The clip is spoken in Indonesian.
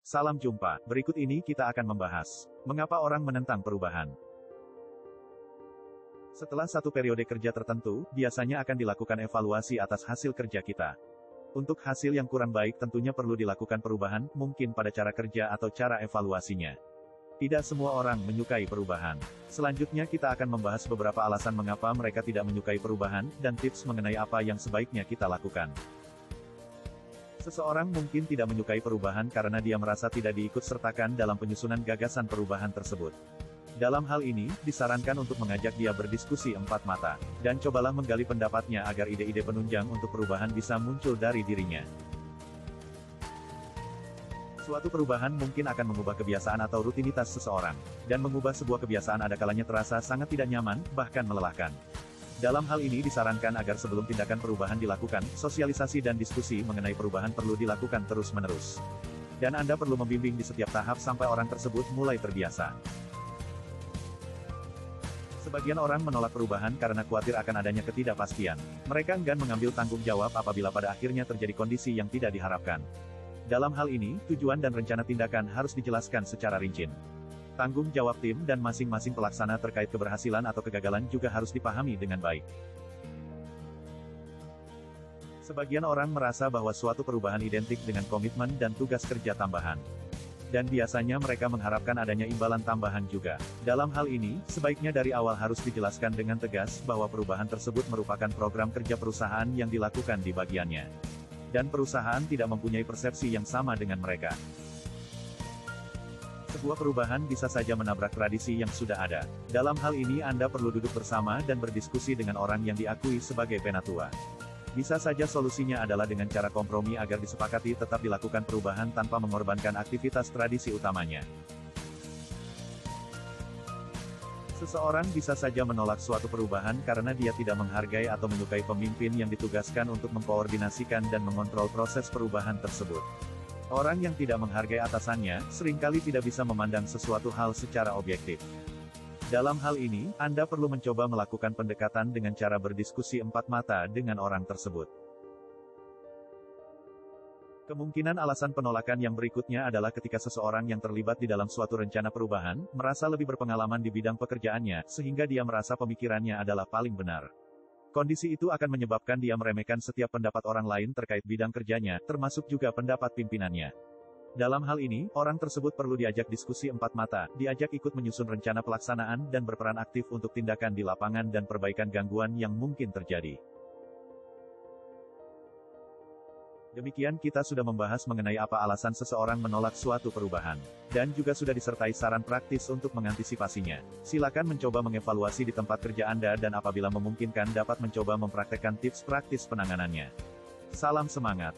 Salam jumpa, berikut ini kita akan membahas mengapa orang menentang perubahan. Setelah satu periode kerja tertentu, biasanya akan dilakukan evaluasi atas hasil kerja kita. Untuk hasil yang kurang baik tentunya perlu dilakukan perubahan, mungkin pada cara kerja atau cara evaluasinya. Tidak semua orang menyukai perubahan. Selanjutnya kita akan membahas beberapa alasan mengapa mereka tidak menyukai perubahan, dan tips mengenai apa yang sebaiknya kita lakukan. Seseorang mungkin tidak menyukai perubahan karena dia merasa tidak diikut-sertakan dalam penyusunan gagasan perubahan tersebut. Dalam hal ini, disarankan untuk mengajak dia berdiskusi empat mata, dan cobalah menggali pendapatnya agar ide-ide penunjang untuk perubahan bisa muncul dari dirinya. Suatu perubahan mungkin akan mengubah kebiasaan atau rutinitas seseorang, dan mengubah sebuah kebiasaan ada kalanya terasa sangat tidak nyaman, bahkan melelahkan. Dalam hal ini disarankan agar sebelum tindakan perubahan dilakukan, sosialisasi dan diskusi mengenai perubahan perlu dilakukan terus-menerus. Dan Anda perlu membimbing di setiap tahap sampai orang tersebut mulai terbiasa. Sebagian orang menolak perubahan karena khawatir akan adanya ketidakpastian. Mereka enggan mengambil tanggung jawab apabila pada akhirnya terjadi kondisi yang tidak diharapkan. Dalam hal ini, tujuan dan rencana tindakan harus dijelaskan secara rinci. Tanggung jawab tim dan masing-masing pelaksana terkait keberhasilan atau kegagalan juga harus dipahami dengan baik. Sebagian orang merasa bahwa suatu perubahan identik dengan komitmen dan tugas kerja tambahan. Dan biasanya mereka mengharapkan adanya imbalan tambahan juga. Dalam hal ini, sebaiknya dari awal harus dijelaskan dengan tegas bahwa perubahan tersebut merupakan program kerja perusahaan yang dilakukan di bagiannya. Dan perusahaan tidak mempunyai persepsi yang sama dengan mereka. Sebuah perubahan bisa saja menabrak tradisi yang sudah ada. Dalam hal ini Anda perlu duduk bersama dan berdiskusi dengan orang yang diakui sebagai penatua. Bisa saja solusinya adalah dengan cara kompromi agar disepakati tetap dilakukan perubahan tanpa mengorbankan aktivitas tradisi utamanya. Seseorang bisa saja menolak suatu perubahan karena dia tidak menghargai atau menyukai pemimpin yang ditugaskan untuk mengkoordinasikan dan mengontrol proses perubahan tersebut. Orang yang tidak menghargai atasannya, seringkali tidak bisa memandang sesuatu hal secara objektif. Dalam hal ini, Anda perlu mencoba melakukan pendekatan dengan cara berdiskusi empat mata dengan orang tersebut. Kemungkinan alasan penolakan yang berikutnya adalah ketika seseorang yang terlibat di dalam suatu rencana perubahan, merasa lebih berpengalaman di bidang pekerjaannya, sehingga dia merasa pemikirannya adalah paling benar. Kondisi itu akan menyebabkan dia meremehkan setiap pendapat orang lain terkait bidang kerjanya, termasuk juga pendapat pimpinannya. Dalam hal ini, orang tersebut perlu diajak diskusi empat mata, diajak ikut menyusun rencana pelaksanaan dan berperan aktif untuk tindakan di lapangan dan perbaikan gangguan yang mungkin terjadi. Demikian kita sudah membahas mengenai apa alasan seseorang menolak suatu perubahan. Dan juga sudah disertai saran praktis untuk mengantisipasinya. Silakan mencoba mengevaluasi di tempat kerja Anda dan apabila memungkinkan dapat mencoba mempraktekkan tips praktis penanganannya. Salam semangat!